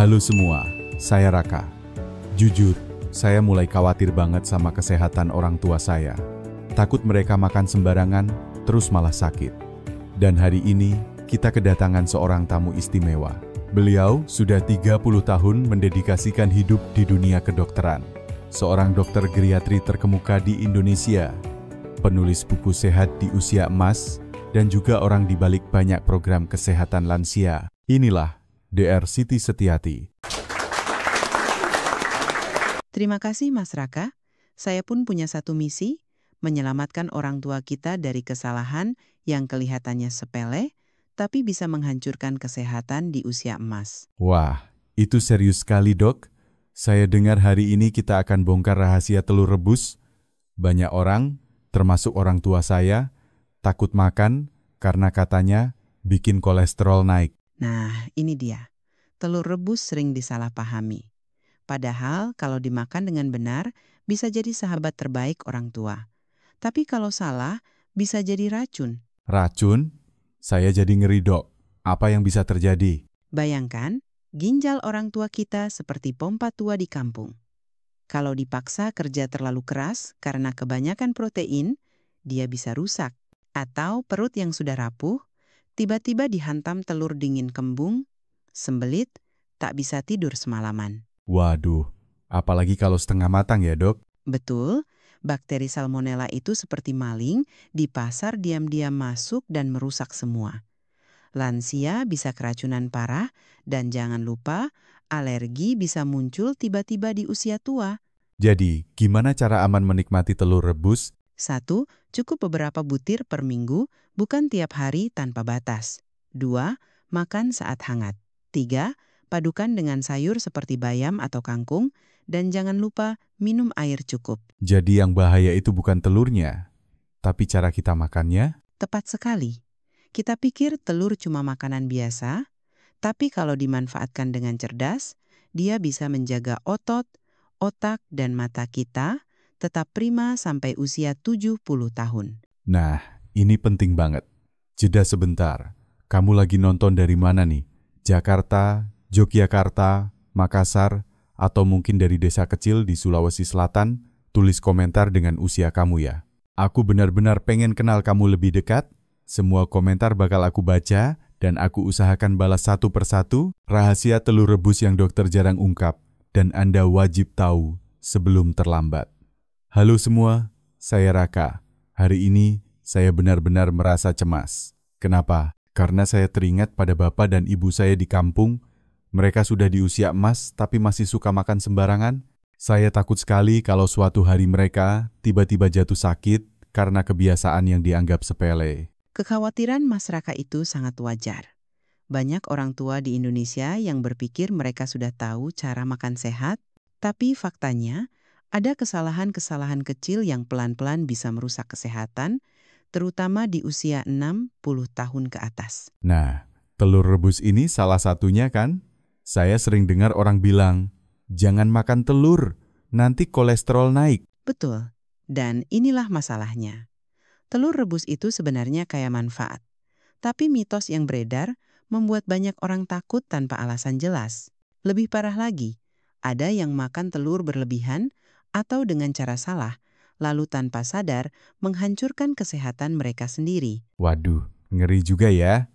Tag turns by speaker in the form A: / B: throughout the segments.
A: Halo semua, saya Raka. Jujur, saya mulai khawatir banget sama kesehatan orang tua saya. Takut mereka makan sembarangan, terus malah sakit. Dan hari ini, kita kedatangan seorang tamu istimewa. Beliau sudah 30 tahun mendedikasikan hidup di dunia kedokteran. Seorang dokter geriatri terkemuka di Indonesia, penulis buku sehat di usia emas, dan juga orang di balik banyak program kesehatan lansia. Inilah Dr. Siti Setiati.
B: Terima kasih Mas Raka. Saya pun punya satu misi, menyelamatkan orang tua kita dari kesalahan yang kelihatannya sepele, tapi bisa menghancurkan kesehatan di usia emas.
A: Wah, itu serius sekali dok. Saya dengar hari ini kita akan bongkar rahasia telur rebus. Banyak orang, termasuk orang tua saya, takut makan karena katanya bikin kolesterol naik.
B: Nah, ini dia. Telur rebus sering disalahpahami. Padahal kalau dimakan dengan benar, bisa jadi sahabat terbaik orang tua. Tapi kalau salah, bisa jadi racun.
A: Racun? Saya jadi ngeri dok. Apa yang bisa terjadi?
B: Bayangkan, ginjal orang tua kita seperti pompa tua di kampung. Kalau dipaksa kerja terlalu keras karena kebanyakan protein, dia bisa rusak. Atau perut yang sudah rapuh, tiba-tiba dihantam telur dingin kembung, sembelit, tak bisa tidur semalaman.
A: Waduh, apalagi kalau setengah matang ya dok?
B: Betul, bakteri salmonella itu seperti maling, di pasar diam-diam masuk dan merusak semua. Lansia bisa keracunan parah, dan jangan lupa, alergi bisa muncul tiba-tiba di usia tua.
A: Jadi, gimana cara aman menikmati telur rebus?
B: 1. Cukup beberapa butir per minggu, bukan tiap hari tanpa batas. 2. Makan saat hangat. 3. Padukan dengan sayur seperti bayam atau kangkung, dan jangan lupa minum air cukup.
A: Jadi yang bahaya itu bukan telurnya, tapi cara kita makannya?
B: Tepat sekali. Kita pikir telur cuma makanan biasa, tapi kalau dimanfaatkan dengan cerdas, dia bisa menjaga otot, otak, dan mata kita tetap prima sampai usia 70 tahun.
A: Nah, ini penting banget. Jeda sebentar. Kamu lagi nonton dari mana nih? Jakarta, Yogyakarta, Makassar, atau mungkin dari desa kecil di Sulawesi Selatan? Tulis komentar dengan usia kamu ya. Aku benar-benar pengen kenal kamu lebih dekat. Semua komentar bakal aku baca, dan aku usahakan balas satu persatu rahasia telur rebus yang dokter jarang ungkap, dan Anda wajib tahu sebelum terlambat. Halo semua, saya Raka. Hari ini saya benar-benar merasa cemas. Kenapa? Karena saya teringat pada bapak dan ibu saya di kampung. Mereka sudah di usia emas tapi masih suka makan sembarangan. Saya takut sekali kalau suatu hari mereka tiba-tiba jatuh sakit karena kebiasaan yang dianggap sepele.
B: Kekhawatiran Mas Raka itu sangat wajar. Banyak orang tua di Indonesia yang berpikir mereka sudah tahu cara makan sehat, tapi faktanya ada kesalahan-kesalahan kecil yang pelan-pelan bisa merusak kesehatan, terutama di usia 60 tahun ke atas.
A: Nah, telur rebus ini salah satunya kan? Saya sering dengar orang bilang, jangan makan telur, nanti kolesterol naik.
B: Betul, dan inilah masalahnya. Telur rebus itu sebenarnya kaya manfaat. Tapi mitos yang beredar membuat banyak orang takut tanpa alasan jelas. Lebih parah lagi, ada yang makan telur berlebihan atau dengan cara salah, lalu tanpa sadar menghancurkan kesehatan mereka sendiri.
A: Waduh, ngeri juga ya.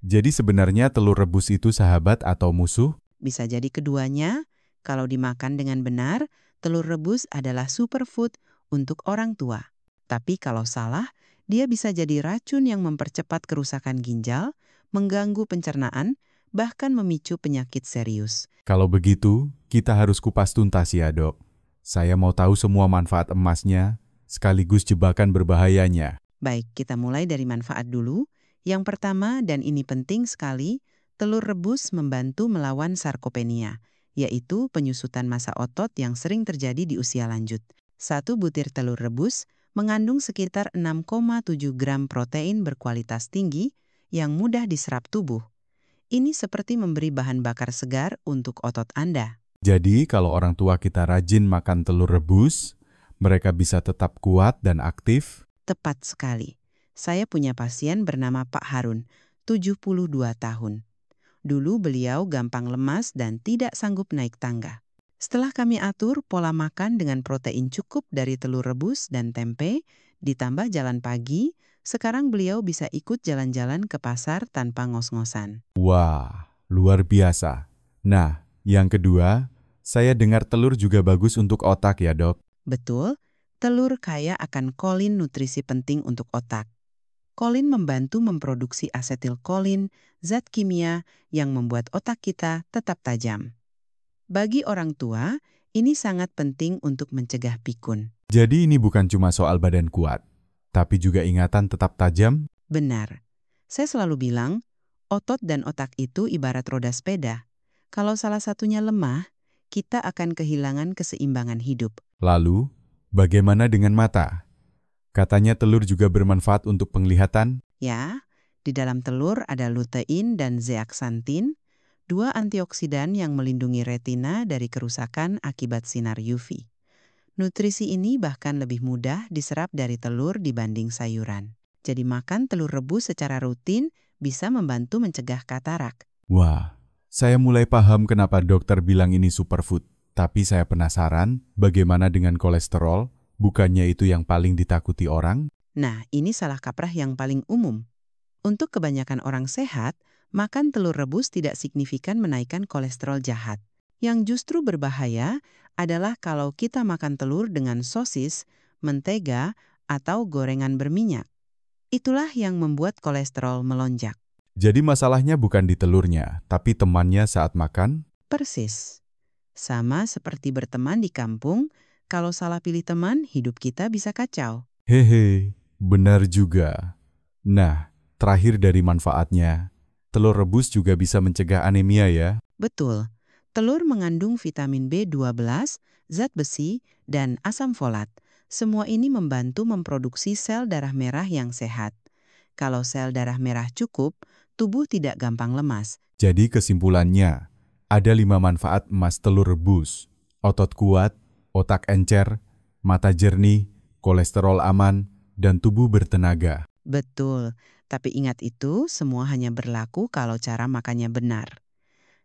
A: Jadi sebenarnya telur rebus itu sahabat atau musuh?
B: Bisa jadi keduanya, kalau dimakan dengan benar, telur rebus adalah superfood untuk orang tua. Tapi kalau salah, dia bisa jadi racun yang mempercepat kerusakan ginjal, mengganggu pencernaan, bahkan memicu penyakit serius.
A: Kalau begitu, kita harus kupas tuntas ya dok. Saya mau tahu semua manfaat emasnya, sekaligus jebakan berbahayanya.
B: Baik, kita mulai dari manfaat dulu. Yang pertama, dan ini penting sekali, telur rebus membantu melawan sarkopenia, yaitu penyusutan massa otot yang sering terjadi di usia lanjut. 1 butir telur rebus mengandung sekitar 6,7 gram protein berkualitas tinggi yang mudah diserap tubuh. Ini seperti memberi bahan bakar segar untuk otot Anda.
A: Jadi kalau orang tua kita rajin makan telur rebus, mereka bisa tetap kuat dan aktif.
B: Tepat sekali. Saya punya pasien bernama Pak Harun, 72 tahun. Dulu beliau gampang lemas dan tidak sanggup naik tangga. Setelah kami atur pola makan dengan protein cukup dari telur rebus dan tempe, ditambah jalan pagi, sekarang beliau bisa ikut jalan-jalan ke pasar tanpa ngos-ngosan.
A: Wah, luar biasa. Nah, yang kedua, saya dengar telur juga bagus untuk otak ya, Dok.
B: Betul, telur kaya akan kolin, nutrisi penting untuk otak. Kolin membantu memproduksi asetilkolin, zat kimia yang membuat otak kita tetap tajam. Bagi orang tua, ini sangat penting untuk mencegah pikun.
A: Jadi ini bukan cuma soal badan kuat, tapi juga ingatan tetap tajam?
B: Benar. Saya selalu bilang, otot dan otak itu ibarat roda sepeda. Kalau salah satunya lemah, kita akan kehilangan keseimbangan hidup.
A: Lalu, bagaimana dengan mata? Katanya telur juga bermanfaat untuk penglihatan?
B: Ya, di dalam telur ada lutein dan zeaksantin, dua antioksidan yang melindungi retina dari kerusakan akibat sinar UV. Nutrisi ini bahkan lebih mudah diserap dari telur dibanding sayuran. Jadi makan telur rebus secara rutin bisa membantu mencegah katarak.
A: Wah, saya mulai paham kenapa dokter bilang ini superfood. Tapi saya penasaran, bagaimana dengan kolesterol? Bukannya itu yang paling ditakuti orang?
B: Nah, ini salah kaprah yang paling umum. Untuk kebanyakan orang sehat, makan telur rebus tidak signifikan menaikkan kolesterol jahat. Yang justru berbahaya adalah kalau kita makan telur dengan sosis, mentega, atau gorengan berminyak. Itulah yang membuat kolesterol melonjak.
A: Jadi masalahnya bukan di telurnya, tapi temannya saat makan?
B: Persis. Sama seperti berteman di kampung, kalau salah pilih teman, hidup kita bisa kacau.
A: Hehe, benar juga. Nah, terakhir dari manfaatnya, telur rebus juga bisa mencegah anemia ya?
B: Betul, telur mengandung vitamin B12, zat besi, dan asam folat. Semua ini membantu memproduksi sel darah merah yang sehat. Kalau sel darah merah cukup, tubuh tidak gampang lemas.
A: Jadi kesimpulannya, ada 5 manfaat emas telur rebus. Otot kuat, otak encer, mata jernih, kolesterol aman, dan tubuh bertenaga.
B: Betul, tapi ingat itu semua hanya berlaku kalau cara makannya benar.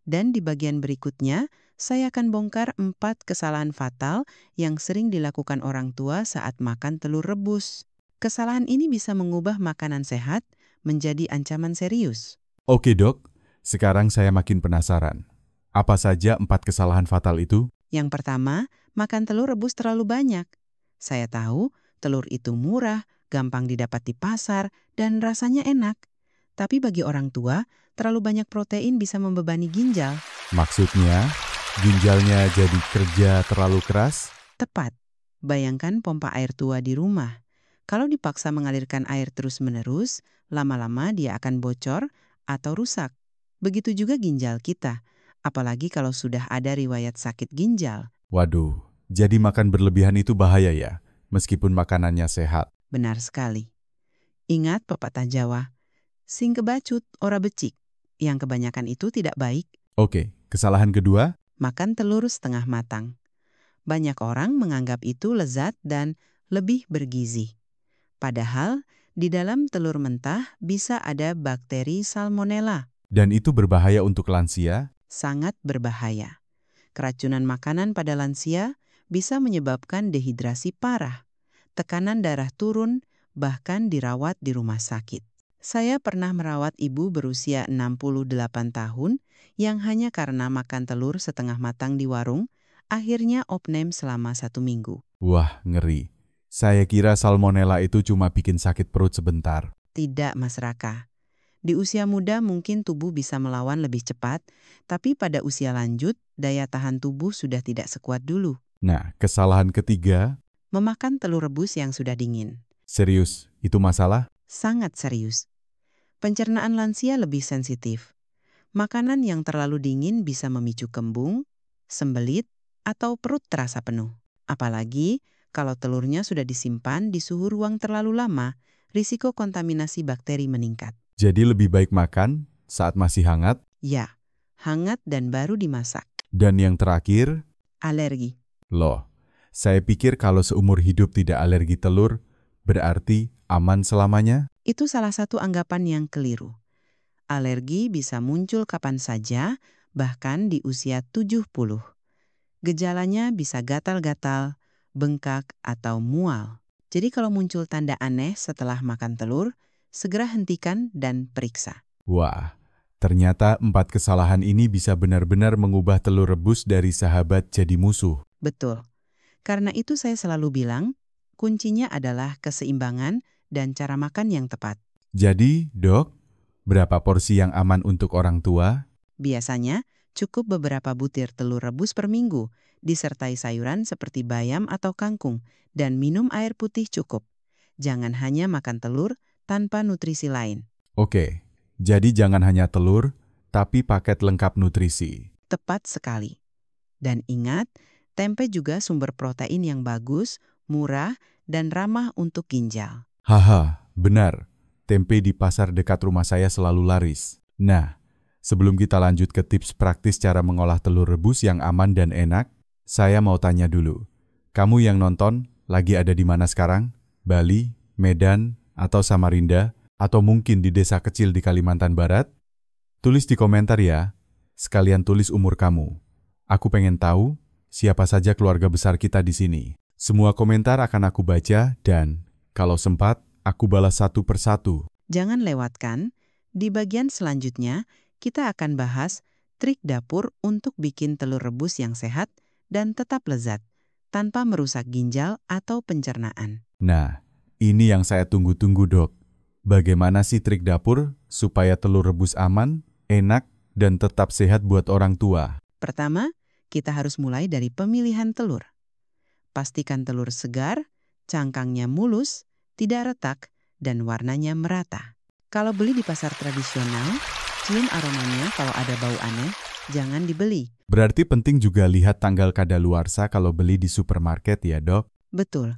B: Dan di bagian berikutnya, saya akan bongkar 4 kesalahan fatal yang sering dilakukan orang tua saat makan telur rebus. Kesalahan ini bisa mengubah makanan sehat menjadi ancaman serius.
A: Oke dok, sekarang saya makin penasaran. Apa saja 4 kesalahan fatal itu?
B: Yang pertama, makan telur rebus terlalu banyak. Saya tahu telur itu murah, gampang didapat di pasar, dan rasanya enak. Tapi bagi orang tua, terlalu banyak protein bisa membebani ginjal.
A: Maksudnya, ginjalnya jadi kerja terlalu keras?
B: Tepat. Bayangkan pompa air tua di rumah. Kalau dipaksa mengalirkan air terus-menerus, lama-lama dia akan bocor atau rusak. Begitu juga ginjal kita. Apalagi kalau sudah ada riwayat sakit ginjal.
A: Waduh, jadi makan berlebihan itu bahaya ya, meskipun makanannya sehat.
B: Benar sekali. Ingat pepatah Jawa, sing kebacut ora becik. Yang kebanyakan itu tidak baik.
A: Oke, kesalahan kedua?
B: Makan telur setengah matang. Banyak orang menganggap itu lezat dan lebih bergizi. Padahal, di dalam telur mentah bisa ada bakteri salmonella.
A: Dan itu berbahaya untuk lansia?
B: Sangat berbahaya. Keracunan makanan pada lansia bisa menyebabkan dehidrasi parah, tekanan darah turun, bahkan dirawat di rumah sakit. Saya pernah merawat ibu berusia 68 tahun yang hanya karena makan telur setengah matang di warung, akhirnya opname selama 1 minggu.
A: Wah, ngeri. Saya kira salmonella itu cuma bikin sakit perut sebentar.
B: Tidak, Mas Raka. Di usia muda mungkin tubuh bisa melawan lebih cepat, tapi pada usia lanjut, daya tahan tubuh sudah tidak sekuat dulu.
A: Nah, kesalahan ketiga?
B: Memakan telur rebus yang sudah dingin.
A: Serius, itu masalah?
B: Sangat serius. Pencernaan lansia lebih sensitif. Makanan yang terlalu dingin bisa memicu kembung, sembelit, atau perut terasa penuh. Apalagi kalau telurnya sudah disimpan di suhu ruang terlalu lama, risiko kontaminasi bakteri meningkat.
A: Jadi lebih baik makan saat masih hangat?
B: Ya, hangat dan baru dimasak.
A: Dan yang terakhir?
B: Alergi.
A: Loh, saya pikir kalau seumur hidup tidak alergi telur, berarti aman selamanya?
B: Itu salah satu anggapan yang keliru. Alergi bisa muncul kapan saja, bahkan di usia 70. Gejalanya bisa gatal-gatal, bengkak, atau mual. Jadi kalau muncul tanda aneh setelah makan telur, segera hentikan dan periksa.
A: Wah, ternyata 4 kesalahan ini bisa benar-benar mengubah telur rebus dari sahabat jadi musuh.
B: Betul. Karena itu saya selalu bilang, kuncinya adalah keseimbangan dan cara makan yang tepat.
A: Jadi, Dok, berapa porsi yang aman untuk orang tua?
B: Biasanya, cukup beberapa butir telur rebus per minggu, disertai sayuran seperti bayam atau kangkung, dan minum air putih cukup. Jangan hanya makan telur tanpa nutrisi lain.
A: Oke, jadi jangan hanya telur, tapi paket lengkap nutrisi.
B: Tepat sekali. Dan ingat, tempe juga sumber protein yang bagus, murah, dan ramah untuk ginjal.
A: Haha, benar. Tempe di pasar dekat rumah saya selalu laris. Nah, sebelum kita lanjut ke tips praktis cara mengolah telur rebus yang aman dan enak, saya mau tanya dulu. Kamu yang nonton, lagi ada di mana sekarang? Bali, Medan, atau Samarinda? Atau mungkin di desa kecil di Kalimantan Barat? Tulis di komentar ya. Sekalian tulis umur kamu. Aku pengen tahu siapa saja keluarga besar kita di sini. Semua komentar akan aku baca dan, kalau sempat, aku balas satu persatu.
B: Jangan lewatkan, di bagian selanjutnya kita akan bahas trik dapur untuk bikin telur rebus yang sehat dan tetap lezat, tanpa merusak ginjal atau pencernaan.
A: Nah, ini yang saya tunggu-tunggu, Dok. Bagaimana sih trik dapur supaya telur rebus aman, enak, dan tetap sehat buat orang tua?
B: Pertama, kita harus mulai dari pemilihan telur. Pastikan telur segar, cangkangnya mulus, tidak retak, dan warnanya merata. Kalau beli di pasar tradisional, cium aromanya kalau ada bau aneh, jangan dibeli.
A: Berarti penting juga lihat tanggal kadaluarsa kalau beli di supermarket ya, Dok?
B: Betul.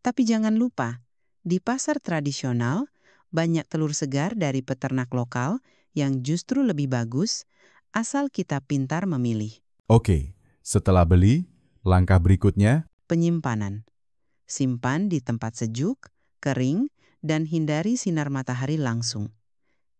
B: Tapi jangan lupa, di pasar tradisional, banyak telur segar dari peternak lokal yang justru lebih bagus, asal kita pintar memilih.
A: Oke, setelah beli, langkah berikutnya,
B: Penyimpanan. Simpan di tempat sejuk, kering, dan hindari sinar matahari langsung.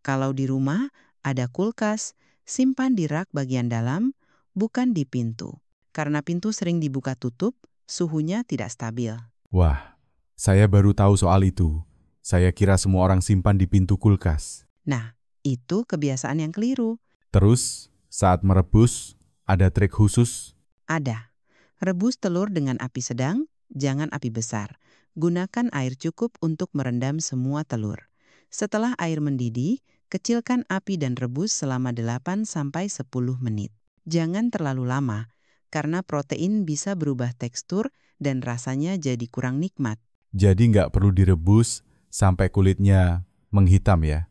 B: Kalau di rumah ada kulkas, simpan di rak bagian dalam, bukan di pintu. Karena pintu sering dibuka tutup, suhunya tidak stabil.
A: wah, saya baru tahu soal itu. Saya kira semua orang simpan di pintu kulkas.
B: Nah, itu kebiasaan yang keliru.
A: Terus, saat merebus, ada trik khusus?
B: Ada. Rebus telur dengan api sedang, jangan api besar. Gunakan air cukup untuk merendam semua telur. Setelah air mendidih, kecilkan api dan rebus selama 8-10 menit. Jangan terlalu lama, karena protein bisa berubah tekstur dan rasanya jadi kurang nikmat.
A: Jadi nggak perlu direbus sampai kulitnya menghitam ya?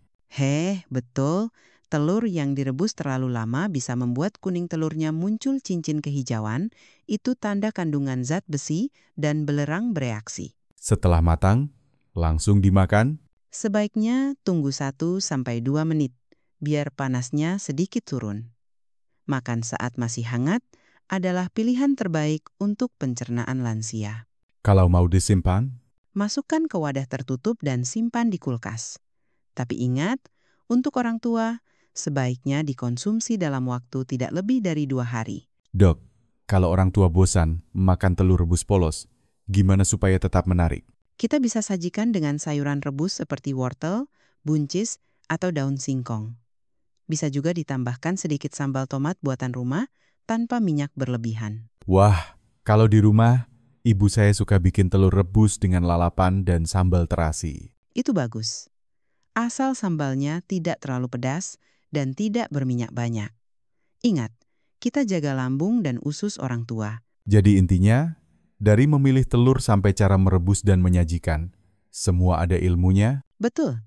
B: Betul. Telur yang direbus terlalu lama bisa membuat kuning telurnya muncul cincin kehijauan, itu tanda kandungan zat besi dan belerang bereaksi.
A: Setelah matang, langsung dimakan?
B: Sebaiknya tunggu 1-2 menit, biar panasnya sedikit turun. Makan saat masih hangat adalah pilihan terbaik untuk pencernaan lansia.
A: Kalau mau disimpan?
B: Masukkan ke wadah tertutup dan simpan di kulkas. Tapi ingat, untuk orang tua, sebaiknya dikonsumsi dalam waktu tidak lebih dari 2 hari.
A: Dok, kalau orang tua bosan makan telur rebus polos, gimana supaya tetap menarik?
B: Kita bisa sajikan dengan sayuran rebus seperti wortel, buncis, atau daun singkong. Bisa juga ditambahkan sedikit sambal tomat buatan rumah tanpa minyak berlebihan.
A: Wah, kalau di rumah, ibu saya suka bikin telur rebus dengan lalapan dan sambal terasi.
B: Itu bagus. Asal sambalnya tidak terlalu pedas dan tidak berminyak banyak. Ingat, kita jaga lambung dan usus orang tua.
A: Jadi intinya, dari memilih telur sampai cara merebus dan menyajikan, semua ada ilmunya.
B: Betul.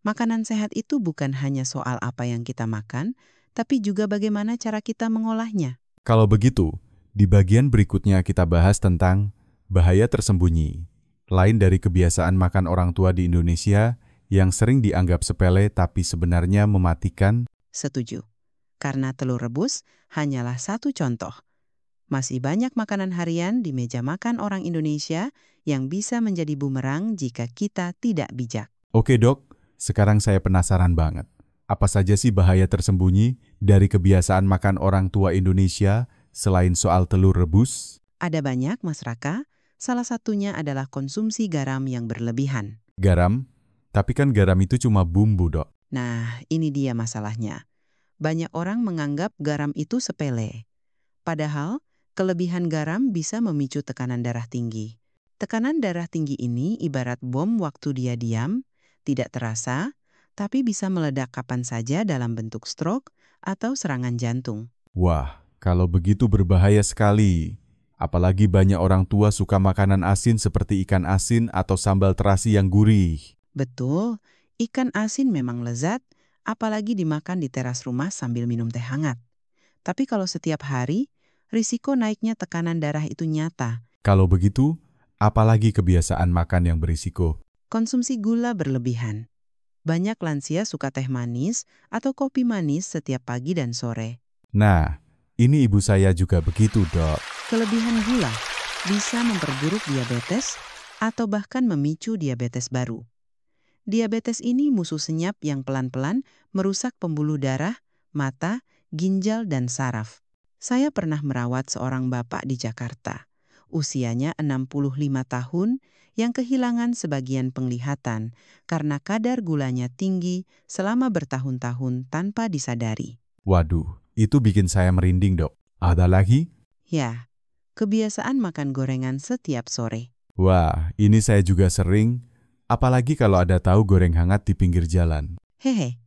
B: Makanan sehat itu bukan hanya soal apa yang kita makan, tapi juga bagaimana cara kita mengolahnya.
A: Kalau begitu, di bagian berikutnya kita bahas tentang bahaya tersembunyi, lain dari kebiasaan makan orang tua di Indonesia yang sering dianggap sepele tapi sebenarnya mematikan.
B: Setuju. Karena telur rebus hanyalah satu contoh. Masih banyak makanan harian di meja makan orang Indonesia yang bisa menjadi bumerang jika kita tidak bijak.
A: Oke dok, sekarang saya penasaran banget. Apa saja sih bahaya tersembunyi dari kebiasaan makan orang tua Indonesia selain soal telur rebus?
B: Ada banyak, Mas Raka. Salah satunya adalah konsumsi garam yang berlebihan.
A: Garam? Tapi kan garam itu cuma bumbu, Dok.
B: Nah, ini dia masalahnya. Banyak orang menganggap garam itu sepele. Padahal, kelebihan garam bisa memicu tekanan darah tinggi. Tekanan darah tinggi ini ibarat bom waktu dia diam, tidak terasa, tapi bisa meledak kapan saja dalam bentuk stroke atau serangan jantung.
A: Wah, kalau begitu berbahaya sekali. Apalagi banyak orang tua suka makanan asin seperti ikan asin atau sambal terasi yang gurih.
B: Betul, ikan asin memang lezat, apalagi dimakan di teras rumah sambil minum teh hangat. Tapi kalau setiap hari, risiko naiknya tekanan darah itu nyata.
A: Kalau begitu, apalagi kebiasaan makan yang berisiko?
B: Konsumsi gula berlebihan. Banyak lansia suka teh manis atau kopi manis setiap pagi dan sore.
A: Nah, ini ibu saya juga begitu, Dok.
B: Kelebihan gula bisa memperburuk diabetes atau bahkan memicu diabetes baru. Diabetes ini musuh senyap yang pelan-pelan merusak pembuluh darah, mata, ginjal, dan saraf. Saya pernah merawat seorang bapak di Jakarta. Usianya 65 tahun yang kehilangan sebagian penglihatan karena kadar gulanya tinggi selama bertahun-tahun tanpa disadari.
A: Waduh, itu bikin saya merinding, Dok. Ada lagi?
B: Ya, kebiasaan makan gorengan setiap sore.
A: Wah, ini saya juga sering, apalagi kalau ada tahu goreng hangat di pinggir jalan.
B: Hehe,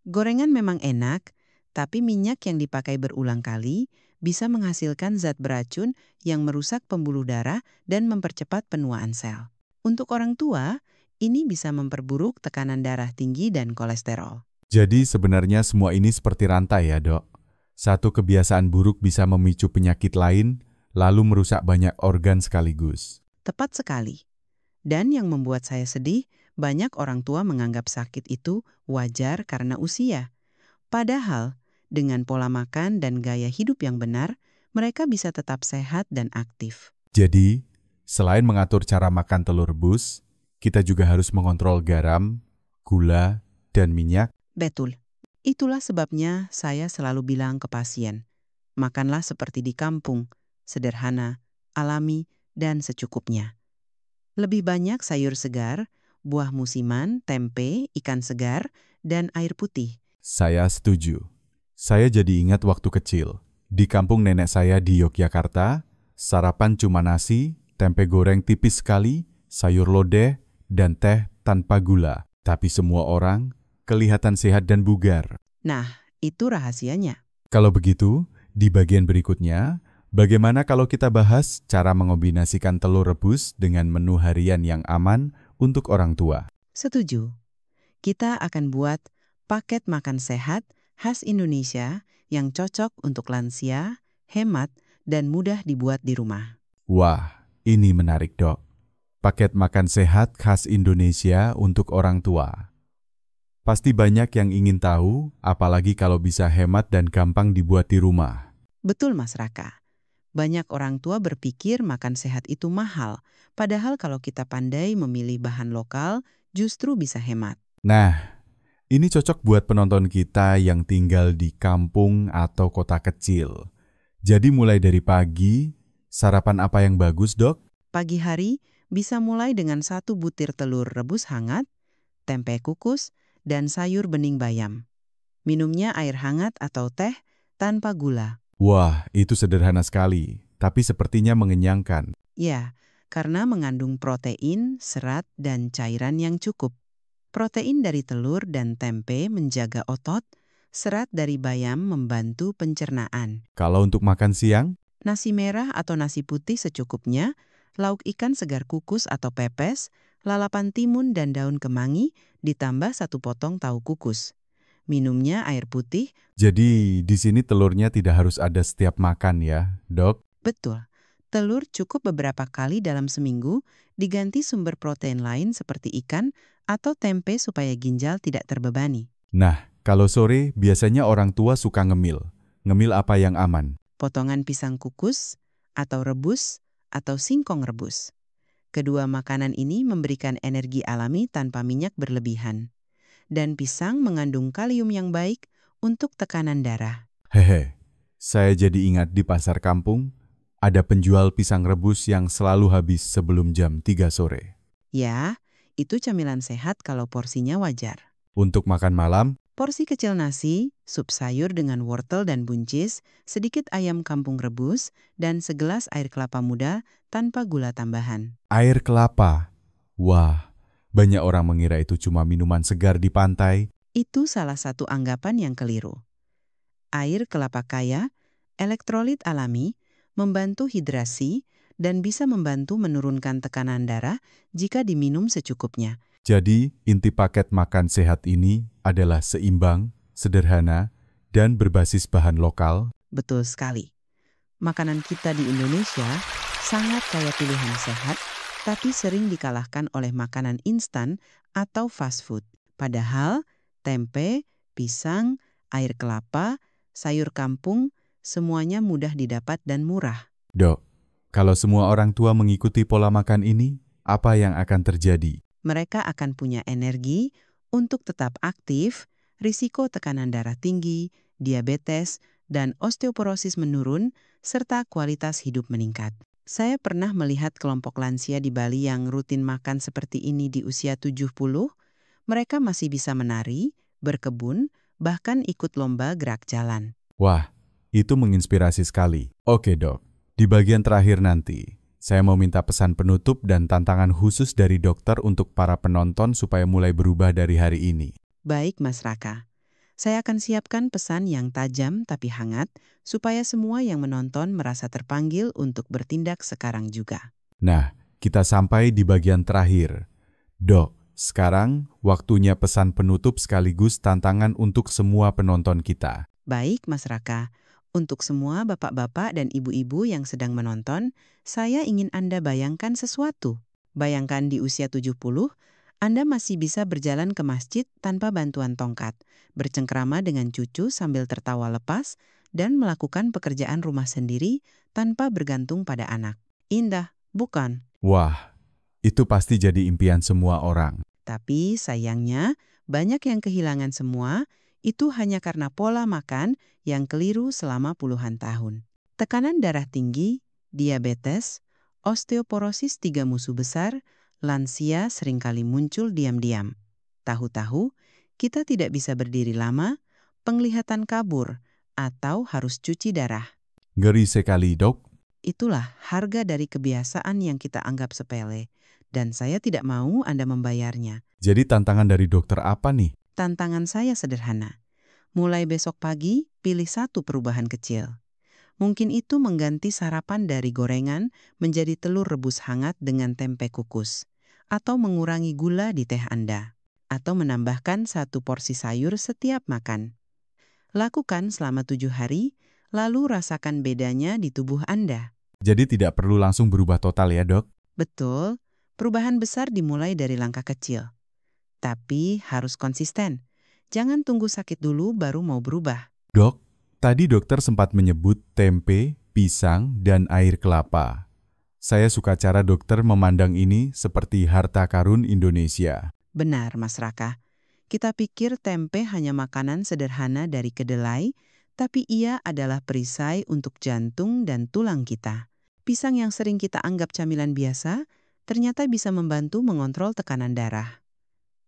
B: gorengan memang enak, tapi minyak yang dipakai berulang kali bisa menghasilkan zat beracun yang merusak pembuluh darah dan mempercepat penuaan sel. Untuk orang tua, ini bisa memperburuk tekanan darah tinggi dan kolesterol.
A: Jadi sebenarnya semua ini seperti rantai ya, Dok. Satu kebiasaan buruk bisa memicu penyakit lain, lalu merusak banyak organ sekaligus.
B: Tepat sekali. Dan yang membuat saya sedih, banyak orang tua menganggap sakit itu wajar karena usia. Padahal, dengan pola makan dan gaya hidup yang benar, mereka bisa tetap sehat dan aktif.
A: Jadi, selain mengatur cara makan telur rebus, kita juga harus mengontrol garam, gula, dan minyak.
B: Betul. Itulah sebabnya saya selalu bilang ke pasien, makanlah seperti di kampung, sederhana, alami, dan secukupnya. Lebih banyak sayur segar, buah musiman, tempe, ikan segar, dan air putih.
A: Saya setuju. Saya jadi ingat waktu kecil. Di kampung nenek saya di Yogyakarta, sarapan cuma nasi, tempe goreng tipis sekali, sayur lodeh, dan teh tanpa gula. Tapi semua orang kelihatan sehat dan bugar.
B: Nah, itu rahasianya.
A: Kalau begitu, di bagian berikutnya, bagaimana kalau kita bahas cara mengombinasikan telur rebus dengan menu harian yang aman untuk orang tua?
B: Setuju. Kita akan buat paket makan sehat khas Indonesia yang cocok untuk lansia, hemat, dan mudah dibuat di rumah.
A: Wah, ini menarik, Dok. Paket makan sehat khas Indonesia untuk orang tua. Pasti banyak yang ingin tahu, apalagi kalau bisa hemat dan gampang dibuat di rumah.
B: Betul, Mas Raka. Banyak orang tua berpikir makan sehat itu mahal, padahal kalau kita pandai memilih bahan lokal, justru bisa hemat.
A: Nah, ini cocok buat penonton kita yang tinggal di kampung atau kota kecil. Jadi mulai dari pagi, sarapan apa yang bagus, Dok?
B: Pagi hari bisa mulai dengan 1 butir telur rebus hangat, tempe kukus, dan sayur bening bayam. Minumnya air hangat atau teh tanpa gula.
A: Wah, itu sederhana sekali, tapi sepertinya mengenyangkan.
B: Ya, karena mengandung protein, serat, dan cairan yang cukup. Protein dari telur dan tempe menjaga otot, serat dari bayam membantu pencernaan.
A: Kalau untuk makan siang,
B: Nasi merah atau nasi putih secukupnya, lauk ikan segar kukus atau pepes, lalapan timun dan daun kemangi, ditambah 1 potong tahu kukus. Minumnya air putih.
A: jadi di sini telurnya tidak harus ada setiap makan ya, Dok?
B: Betul. Telur cukup beberapa kali dalam seminggu, diganti sumber protein lain seperti ikan atau tempe supaya ginjal tidak terbebani.
A: Nah, kalau sore biasanya orang tua suka ngemil. Ngemil apa yang aman?
B: Potongan pisang kukus, atau rebus, atau singkong rebus. Kedua makanan ini memberikan energi alami tanpa minyak berlebihan. dan pisang mengandung kalium yang baik untuk tekanan darah.
A: Hehe, saya jadi ingat di pasar kampung, ada penjual pisang rebus yang selalu habis sebelum jam 3 sore.
B: Ya, itu camilan sehat kalau porsinya wajar.
A: Untuk makan malam,
B: Porsi kecil nasi, sup sayur dengan wortel dan buncis, sedikit ayam kampung rebus, dan segelas air kelapa muda tanpa gula tambahan.
A: air kelapa. Wah, banyak orang mengira itu cuma minuman segar di pantai.
B: Itu salah satu anggapan yang keliru. Air kelapa kaya, elektrolit alami, membantu hidrasi, dan bisa membantu menurunkan tekanan darah jika diminum secukupnya.
A: Jadi, inti paket makan sehat ini adalah seimbang, sederhana, dan berbasis bahan lokal.
B: Betul sekali. Makanan kita di Indonesia sangat kaya pilihan sehat, tapi sering dikalahkan oleh makanan instan atau fast food. Padahal tempe, pisang, air kelapa, sayur kampung, semuanya mudah didapat dan murah.
A: Dok, kalau semua orang tua mengikuti pola makan ini, apa yang akan terjadi?
B: Mereka akan punya energi untuk tetap aktif, risiko tekanan darah tinggi, diabetes, dan osteoporosis menurun, serta kualitas hidup meningkat. Saya pernah melihat kelompok lansia di Bali yang rutin makan seperti ini di usia 70. Mereka masih bisa menari, berkebun, bahkan ikut lomba gerak jalan.
A: Wah, itu menginspirasi sekali. Oke dok, di bagian terakhir nanti, saya mau minta pesan penutup dan tantangan khusus dari dokter untuk para penonton supaya mulai berubah dari hari ini.
B: Baik, Mas Raka. Saya akan siapkan pesan yang tajam tapi hangat, supaya semua yang menonton merasa terpanggil untuk bertindak sekarang juga.
A: Nah, kita sampai di bagian terakhir. Dok, sekarang waktunya pesan penutup sekaligus tantangan untuk semua penonton kita.
B: Baik, Mas Raka. Untuk semua bapak-bapak dan ibu-ibu yang sedang menonton, saya ingin Anda bayangkan sesuatu. Bayangkan di usia 70, Anda masih bisa berjalan ke masjid tanpa bantuan tongkat, bercengkrama dengan cucu sambil tertawa lepas, dan melakukan pekerjaan rumah sendiri tanpa bergantung pada anak. Indah, bukan?
A: Wah, itu pasti jadi impian semua orang.
B: Tapi sayangnya, banyak yang kehilangan semua, itu hanya karena pola makan yang keliru selama puluhan tahun. Tekanan darah tinggi, diabetes, osteoporosis 3 musuh besar, lansia seringkali muncul diam-diam. Tahu-tahu, kita tidak bisa berdiri lama, penglihatan kabur, atau harus cuci darah.
A: Ngeri sekali dok.
B: Itulah harga dari kebiasaan yang kita anggap sepele, dan saya tidak mau Anda membayarnya.
A: Jadi tantangan dari dokter apa nih?
B: Tantangan saya sederhana. Mulai besok pagi, pilih satu perubahan kecil. Mungkin itu mengganti sarapan dari gorengan menjadi telur rebus hangat dengan tempe kukus, atau mengurangi gula di teh Anda, atau menambahkan 1 porsi sayur setiap makan. Lakukan selama 7 hari, lalu rasakan bedanya di tubuh Anda.
A: Jadi tidak perlu langsung berubah total ya dok?
B: Betul, perubahan besar dimulai dari langkah kecil. Tapi harus konsisten. Jangan tunggu sakit dulu baru mau berubah.
A: Dok, tadi dokter sempat menyebut tempe, pisang, dan air kelapa. Saya suka cara dokter memandang ini seperti harta karun Indonesia.
B: Benar, Mas Raka. Kita pikir tempe hanya makanan sederhana dari kedelai, tapi ia adalah perisai untuk jantung dan tulang kita. Pisang yang sering kita anggap camilan biasa, ternyata bisa membantu mengontrol tekanan darah.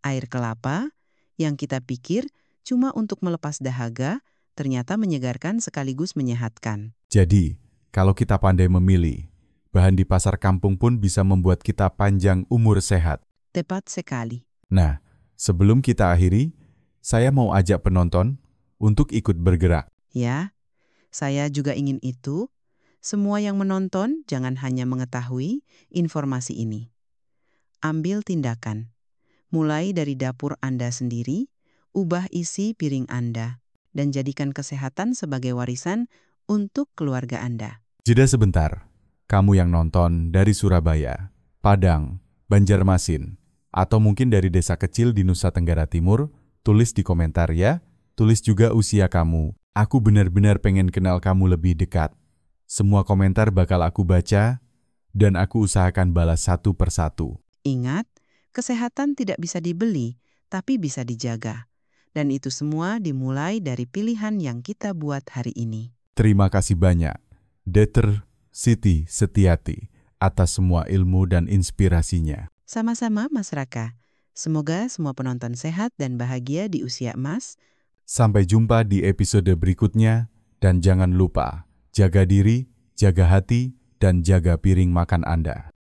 B: Air kelapa, yang kita pikir cuma untuk melepas dahaga, ternyata menyegarkan sekaligus menyehatkan.
A: Jadi, kalau kita pandai memilih, bahan di pasar kampung pun bisa membuat kita panjang umur sehat.
B: Tepat sekali.
A: Nah, sebelum kita akhiri, saya mau ajak penonton untuk ikut bergerak.
B: Ya, saya juga ingin itu. Semua yang menonton jangan hanya mengetahui informasi ini. Ambil tindakan. Mulai dari dapur Anda sendiri, ubah isi piring Anda, dan jadikan kesehatan sebagai warisan untuk keluarga Anda.
A: Jeda sebentar, kamu yang nonton dari Surabaya, Padang, Banjarmasin, atau mungkin dari desa kecil di Nusa Tenggara Timur, tulis di komentar ya, tulis juga usia kamu. Aku benar-benar pengen kenal kamu lebih dekat. Semua komentar bakal aku baca, dan aku usahakan balas satu persatu.
B: Ingat, kesehatan tidak bisa dibeli, tapi bisa dijaga. Dan itu semua dimulai dari pilihan yang kita buat hari ini.
A: Terima kasih banyak, Dr. Siti Setiati, atas semua ilmu dan inspirasinya.
B: Sama-sama, Mas Raka. Semoga semua penonton sehat dan bahagia di usia emas.
A: Sampai jumpa di episode berikutnya, dan jangan lupa, jaga diri, jaga hati, dan jaga piring makan Anda.